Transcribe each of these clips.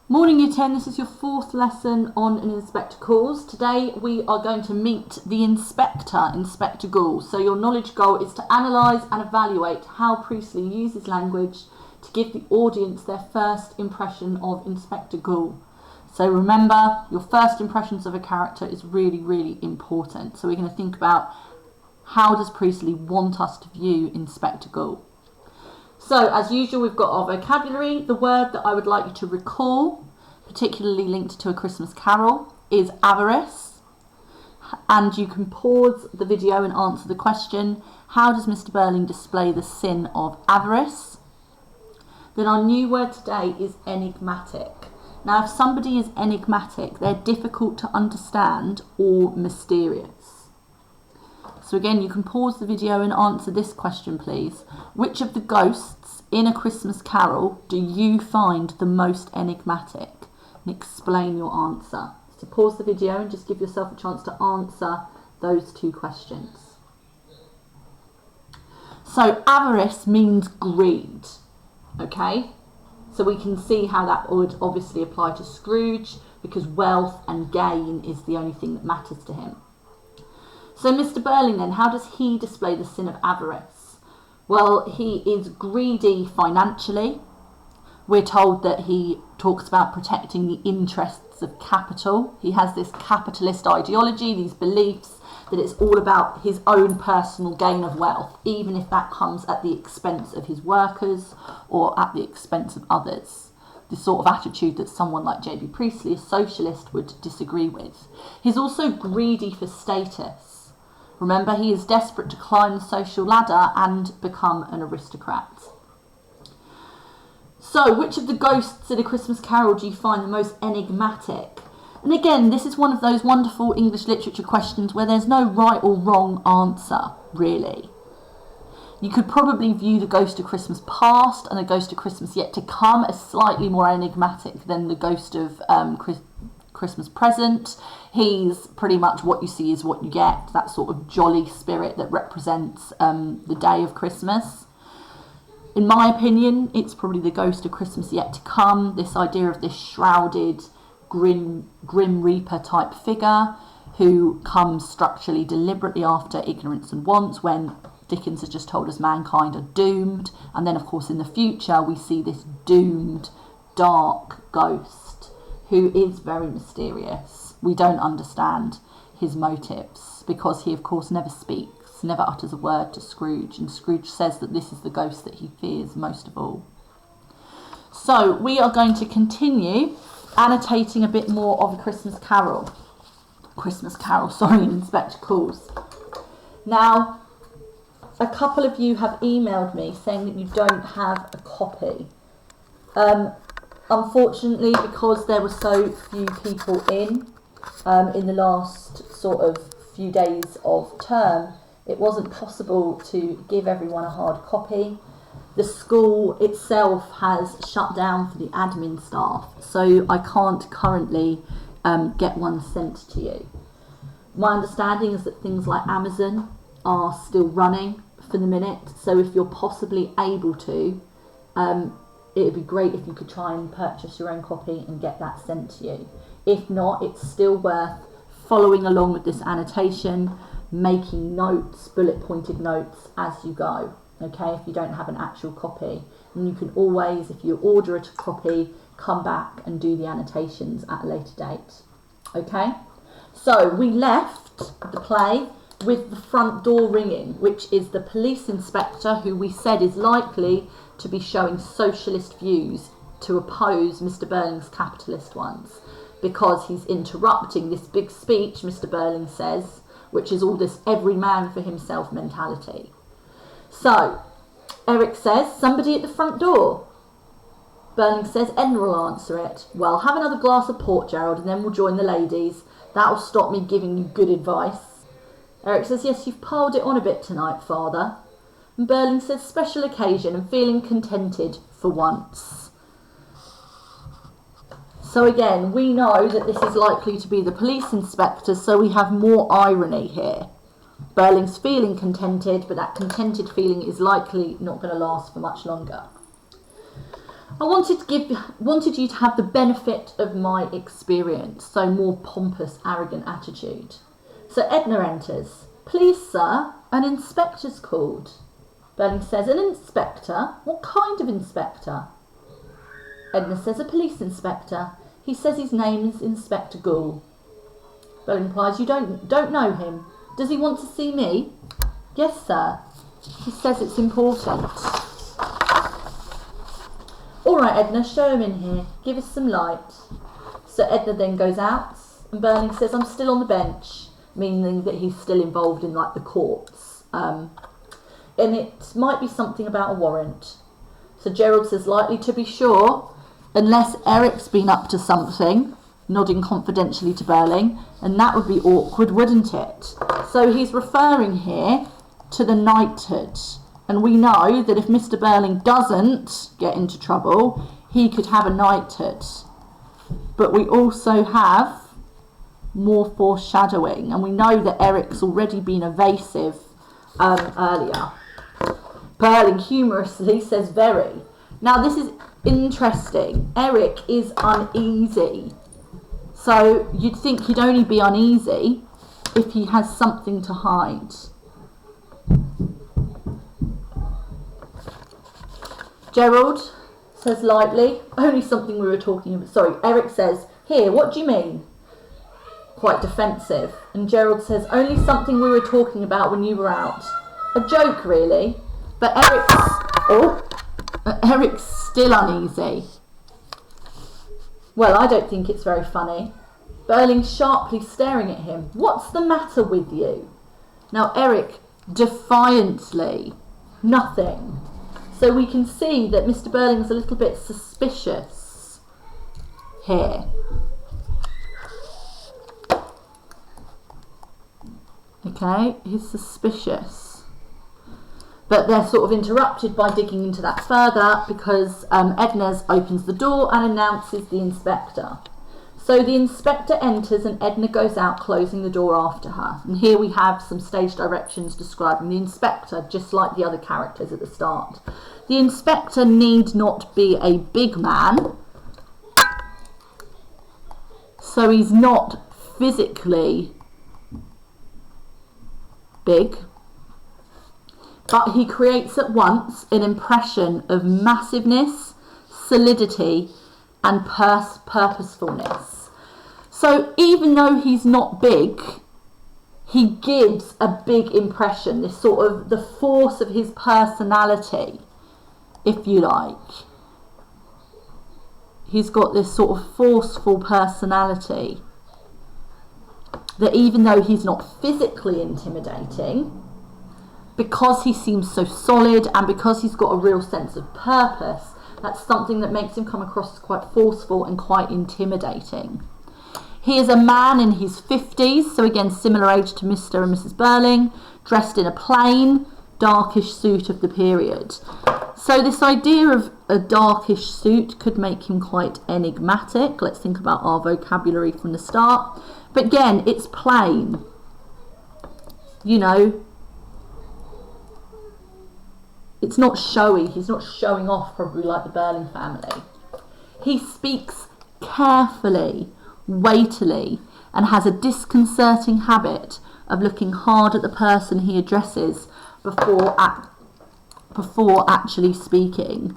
Morning Year 10, this is your fourth lesson on an Inspector Calls. Today we are going to meet the Inspector, Inspector Goole. So your knowledge goal is to analyse and evaluate how Priestley uses language to give the audience their first impression of Inspector Goole. So remember, your first impressions of a character is really, really important. So we're going to think about how does Priestley want us to view Inspector Goole. So, as usual, we've got our vocabulary. The word that I would like you to recall, particularly linked to A Christmas Carol, is avarice. And you can pause the video and answer the question, how does Mr. Birling display the sin of avarice? Then our new word today is enigmatic. Now, if somebody is enigmatic, they're difficult to understand or mysterious. So again, you can pause the video and answer this question, please. Which of the ghosts in A Christmas Carol do you find the most enigmatic? And explain your answer. So pause the video and just give yourself a chance to answer those two questions. So avarice means greed, okay? So we can see how that would obviously apply to Scrooge, because wealth and gain is the only thing that matters to him. So Mr. Burling then, how does he display the sin of avarice? Well, he is greedy financially. We're told that he talks about protecting the interests of capital. He has this capitalist ideology, these beliefs that it's all about his own personal gain of wealth, even if that comes at the expense of his workers or at the expense of others. The sort of attitude that someone like J.B. Priestley, a socialist, would disagree with. He's also greedy for status. Remember, he is desperate to climb the social ladder and become an aristocrat. So, which of the ghosts in A Christmas Carol do you find the most enigmatic? And again, this is one of those wonderful English literature questions where there's no right or wrong answer, really. You could probably view the Ghost of Christmas Past and the Ghost of Christmas Yet to Come as slightly more enigmatic than the Ghost of Christmas Present. He's pretty much what you see is what you get, that sort of jolly spirit that represents the day of Christmas. In my opinion, it's probably the Ghost of Christmas Yet to Come, this idea of this shrouded, grim reaper type figure who comes structurally deliberately after ignorance and want, when Dickens has just told us mankind are doomed, and then of course in the future we see this doomed, dark ghost who is very mysterious. We don't understand his motives because he of course never speaks, never utters a word to Scrooge, and Scrooge says that this is the ghost that he fears most of all. So we are going to continue annotating a bit more of A Christmas Carol, Inspector Calls. Now, a couple of you have emailed me saying that you don't have a copy. Unfortunately, because there were so few people in the last sort of few days of term, it wasn't possible to give everyone a hard copy. The school itself has shut down for the admin staff, so I can't currently get one sent to you. My understanding is that things like Amazon are still running for the minute, so if you're possibly able to, it would be great if you could try and purchase your own copy and get that sent to you. If not, it's still worth following along with this annotation, making notes, bullet pointed notes as you go, okay, if you don't have an actual copy. And you can always, if you order a copy, come back and do the annotations at a later date, okay? So we left the play with the front door ringing, which is the police inspector who we said is likely to be showing socialist views to oppose Mr. Burling's capitalist ones, because he's interrupting this big speech, Mr. Burling says, which is all this every man for himself mentality. So, Eric says, somebody at the front door. Burling says, Edna will answer it. Well, have another glass of port, Gerald, and then we'll join the ladies. That'll stop me giving you good advice. Eric says, yes, you've piled it on a bit tonight, Father. And Burling says, special occasion and feeling contented for once. So again, we know that this is likely to be the police inspector, so we have more irony here. Burling's feeling contented, but that contented feeling is likely not going to last for much longer. I wanted you to have the benefit of my experience, so more pompous, arrogant attitude. So Edna enters. Please, sir, an inspector's called. Birling says, an inspector? What kind of inspector? Edna says, a police inspector. He says his name is Inspector Goole. Birling replies, you don't know him. Does he want to see me? Yes, sir. He says it's important. All right, Edna, show him in here. Give us some light. So Edna then goes out, and Birling says, I'm still on the bench, meaning that he's still involved in like the courts. And it might be something about a warrant. So Gerald says, likely to be sure, unless Eric's been up to something, nodding confidentially to Birling, and that would be awkward, wouldn't it? So he's referring here to the knighthood. And we know that if Mr. Birling doesn't get into trouble, he could have a knighthood. But we also have more foreshadowing, and we know that Eric's already been evasive earlier. Birling humorously says very. Now this is interesting. Eric is uneasy. So you'd think he'd only be uneasy if he has something to hide. Gerald says lightly, only something we were talking about. Sorry, Eric says, here, what do you mean? Quite defensive. And Gerald says, only something we were talking about when you were out. A joke, really. But Eric's still uneasy. Well, I don't think it's very funny. Birling sharply staring at him. What's the matter with you? Now Eric defiantly, nothing. So we can see that Mr. Birling's a little bit suspicious here. Okay, he's suspicious. But they're sort of interrupted by digging into that further because Edna opens the door and announces the inspector. So the inspector enters and Edna goes out, closing the door after her. And here we have some stage directions describing the inspector, just like the other characters at the start. The inspector need not be a big man, so he's not physically big, but he creates at once an impression of massiveness, solidity, and purposefulness. So even though he's not big, he gives a big impression, this sort of the force of his personality, if you like. He's got this sort of forceful personality that even though he's not physically intimidating, because he seems so solid and because he's got a real sense of purpose, that's something that makes him come across as quite forceful and quite intimidating. He is a man in his 50s, so again similar age to Mr. and Mrs. Birling, dressed in a plain, darkish suit of the period. So this idea of a darkish suit could make him quite enigmatic. Let's think about our vocabulary from the start. But again, it's plain. You know, it's not showy. He's not showing off, probably like the Birling family. He speaks carefully, weightily, and has a disconcerting habit of looking hard at the person he addresses before actually speaking.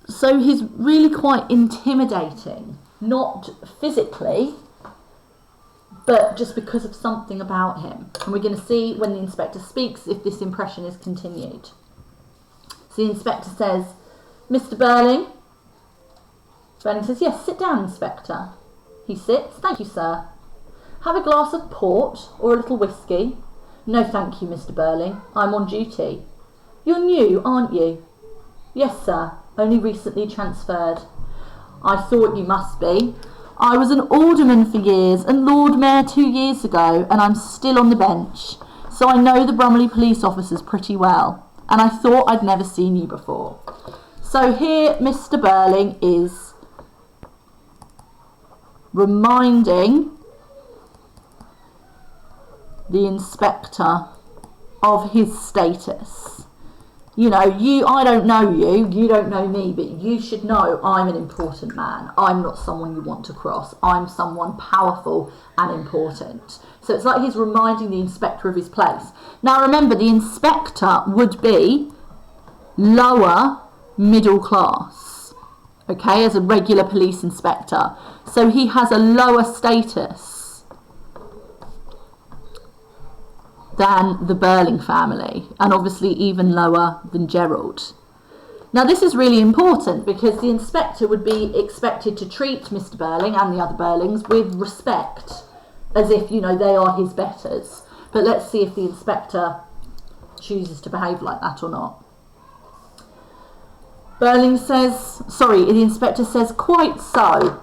So he's really quite intimidating, not physically, but just because of something about him. And we're going to see when the inspector speaks if this impression is continued. So the inspector says, Mr. Burley? Birling says, yes, sit down, Inspector. He sits. Thank you, sir. Have a glass of port or a little whiskey? No, thank you, Mr. Birling. I'm on duty. You're new, aren't you? Yes, sir. Only recently transferred. I thought you must be. I was an alderman for years and Lord Mayor 2 years ago, and I'm still on the bench. So I know the Bromley police officers pretty well, and I thought I'd never seen you before. So here Mr. Birling is reminding the inspector of his status. You know, I don't know you, you don't know me, but you should know I'm an important man. I'm not someone you want to cross. I'm someone powerful and important. So it's like he's reminding the inspector of his place. Now remember, the inspector would be lower middle class, okay, as a regular police inspector. So he has a lower status than the Birling family, and obviously even lower than Gerald. Now this is really important because the inspector would be expected to treat Mr. Birling and the other Birlings with respect, as if, you know, they are his betters. But let's see if the inspector chooses to behave like that or not. The inspector says, quite so.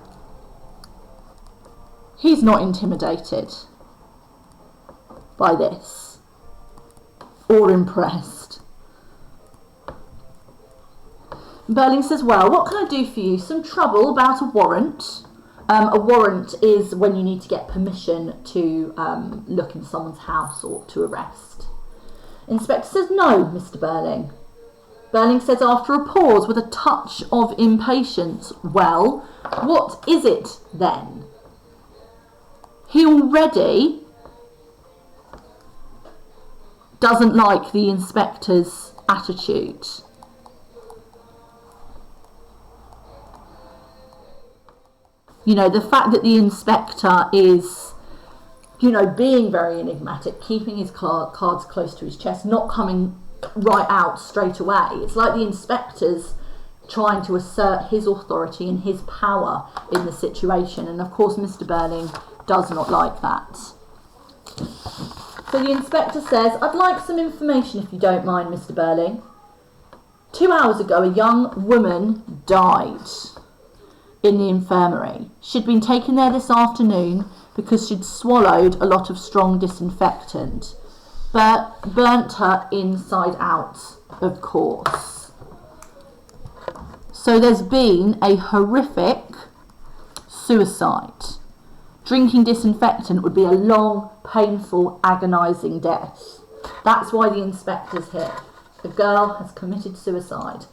He's not intimidated by this or impressed. Burling says, well, what can I do for you? Some trouble about a warrant. A warrant is when you need to get permission to look in someone's house or to arrest. Inspector says, no, Mr. Birling. Birling says after a pause with a touch of impatience, well, what is it then? He already doesn't like the inspector's attitude. You know, the fact that the inspector is, you know, being very enigmatic, keeping his cards close to his chest, not coming right out straight away. It's like the inspector's trying to assert his authority and his power in the situation. And of course, Mr. Birling does not like that. So the inspector says, I'd like some information if you don't mind, Mr. Burley. 2 hours ago, a young woman died in the infirmary. She'd been taken there this afternoon because she'd swallowed a lot of strong disinfectant, but burnt her inside out, of course. So there's been a horrific suicide. Drinking disinfectant would be a long, painful, agonising death. That's why the inspector's here. The girl has committed suicide.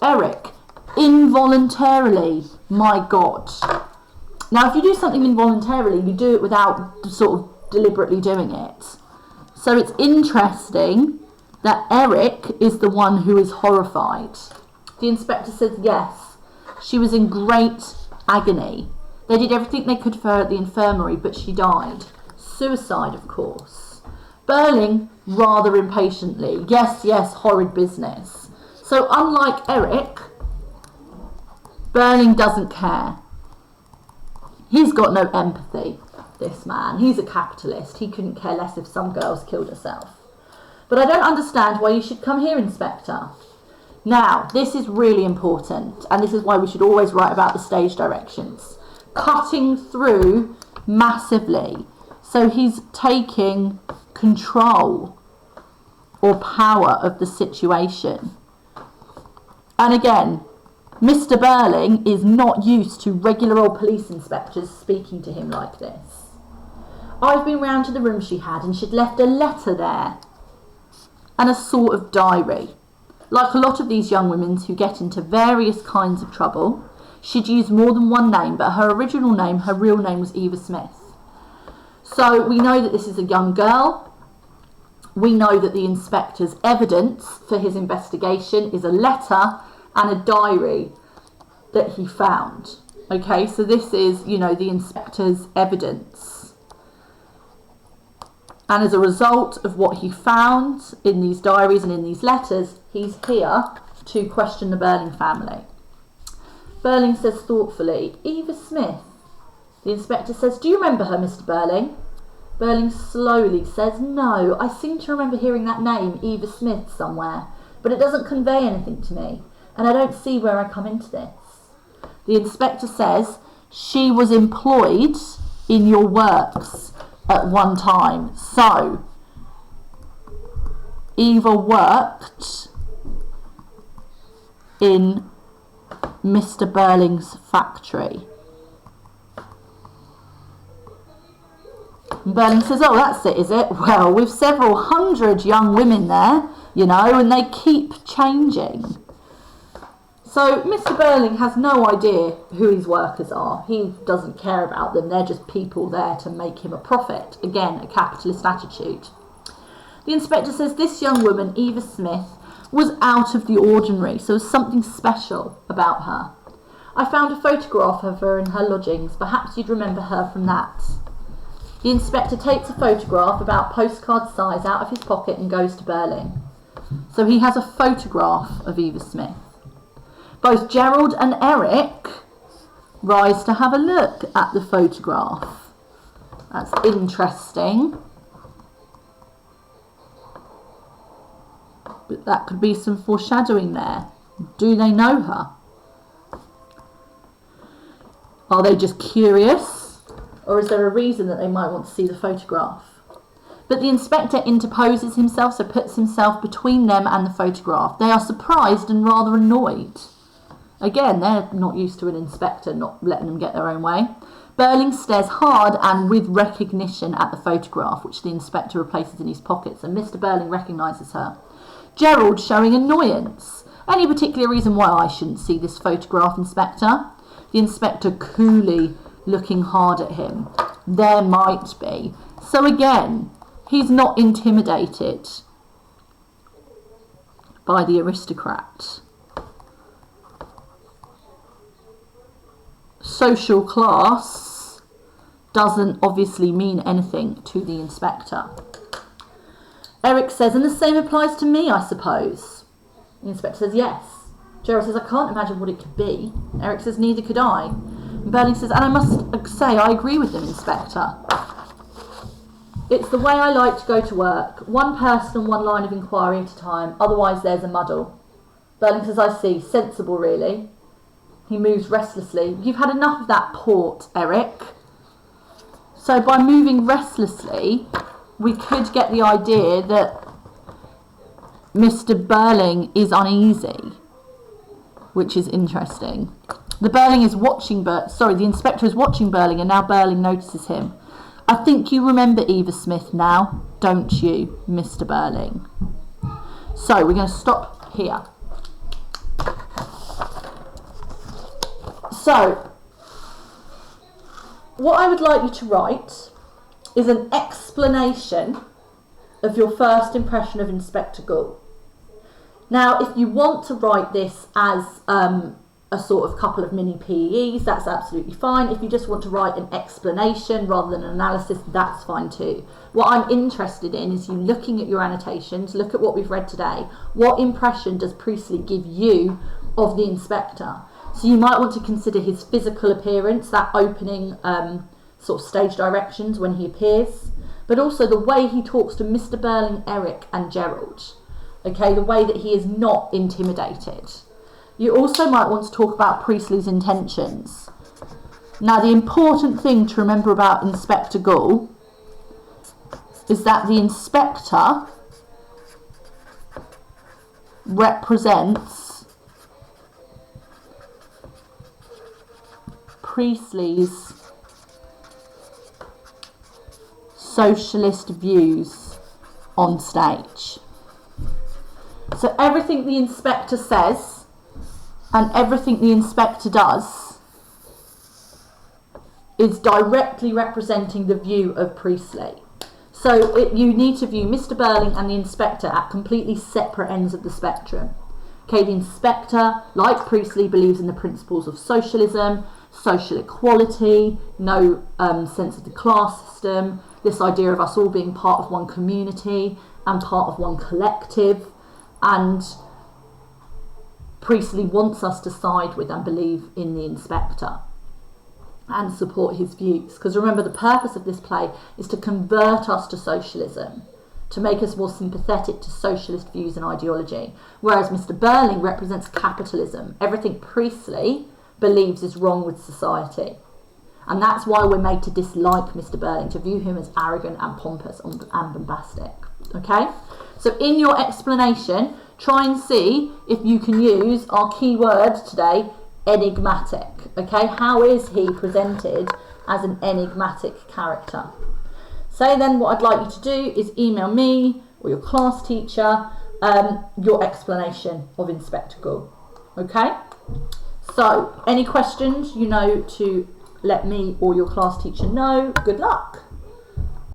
Eric, involuntarily, my God. Now, if you do something involuntarily, you do it without sort of deliberately doing it. So it's interesting that Eric is the one who is horrified. The inspector says, yes, she was in great agony. They did everything they could for her at the infirmary, but she died. Suicide, of course. Burling, rather impatiently, yes, yes, horrid business. So unlike Eric, Burling doesn't care. He's got no empathy, this man. He's a capitalist. He couldn't care less if some girl's killed herself. But I don't understand why you should come here, Inspector. Now, this is really important, and this is why we should always write about the stage directions. Cutting through massively. So he's taking control or power of the situation. And again, Mr. Birling is not used to regular old police inspectors speaking to him like this. I've been round to the room she had, and she'd left a letter there and a sort of diary. Like a lot of these young women who get into various kinds of trouble, she'd used more than one name, but her original name, her real name was Eva Smith. So we know that this is a young girl. We know that the inspector's evidence for his investigation is a letter and a diary that he found. Okay, so this is, you know, the inspector's evidence. And as a result of what he found in these diaries and in these letters, he's here to question the Birling family. Birling says thoughtfully, Eva Smith. The inspector says, do you remember her, Mr. Birling? Birling slowly says, no, I seem to remember hearing that name, Eva Smith, somewhere, but it doesn't convey anything to me, and I don't see where I come into this. The inspector says, she was employed in your works at one time. So, Eva worked in Mr. Birling's factory. And Burling says, oh, that's it, is it? Well, with several hundred young women there, you know, and they keep changing. So Mr. Birling has no idea who his workers are. He doesn't care about them. They're just people there to make him a profit. Again, a capitalist attitude. The inspector says this young woman, Eva Smith, was out of the ordinary, so there was something special about her. I found a photograph of her in her lodgings. Perhaps you'd remember her from that. The inspector takes a photograph about postcard size out of his pocket and goes to Burling. So he has a photograph of Eva Smith. Both Gerald and Eric rise to have a look at the photograph. That's interesting. But that could be some foreshadowing there. Do they know her? Are they just curious? Or is there a reason that they might want to see the photograph? But the inspector interposes himself, so puts himself between them and the photograph. They are surprised and rather annoyed. Again, they're not used to an inspector not letting them get their own way. Burling stares hard and with recognition at the photograph, which the inspector replaces in his pockets, and Mr. Burling recognises her. Gerald showing annoyance. Any particular reason why I shouldn't see this photograph, Inspector? The inspector coolly looking hard at him. There might be. So again, he's not intimidated by the aristocrat. Social class doesn't obviously mean anything to the inspector. Eric says, and the same applies to me, I suppose. The inspector says, yes. Gerald says, I can't imagine what it could be. Eric says, neither could I. And Burley says, and I must say, I agree with them, Inspector. It's the way I like to go to work. One person and one line of inquiry at a time. Otherwise, there's a muddle. Burley says, I see. Sensible, really. He moves restlessly. You've had enough of that port, Eric. So by moving restlessly, we could get the idea that Mr. Burling is uneasy, which is interesting. The inspector is watching Burling, and now Burling notices him. I think you remember Eva Smith now, don't you, Mr. Burling? So we're going to stop here. So, what I would like you to write is an explanation of your first impression of Inspector Goole. Now, if you want to write this as a sort of couple of mini PEs, that's absolutely fine. If you just want to write an explanation rather than an analysis, that's fine too. What I'm interested in is you looking at your annotations, look at what we've read today. What impression does Priestley give you of the inspector? So you might want to consider his physical appearance, that opening sort of stage directions when he appears, but also the way he talks to Mr. Birling, Eric and Gerald. Okay, the way that he is not intimidated. You also might want to talk about Priestley's intentions. Now, the important thing to remember about Inspector Goole is that the inspector represents Priestley's socialist views on stage. So everything the inspector says and everything the inspector does is directly representing the view of Priestley. So you need to view Mr. Birling and the inspector at completely separate ends of the spectrum. Okay, the inspector, like Priestley, believes in the principles of socialism, social equality, no sense of the class system, this idea of us all being part of one community and part of one collective. And Priestley wants us to side with and believe in the inspector and support his views. Because remember, the purpose of this play is to convert us to socialism, to make us more sympathetic to socialist views and ideology. Whereas Mr. Birling represents capitalism, everything Priestley believes is wrong with society. And that's why we're made to dislike Mr. Birling, to view him as arrogant and pompous and bombastic. Okay? So in your explanation, try and see if you can use our key word today, enigmatic. Okay? How is he presented as an enigmatic character? So then what I'd like you to do is email me or your class teacher your explanation of Inspector Goole. Okay? So, any questions, you know to let me or your class teacher know. Good luck.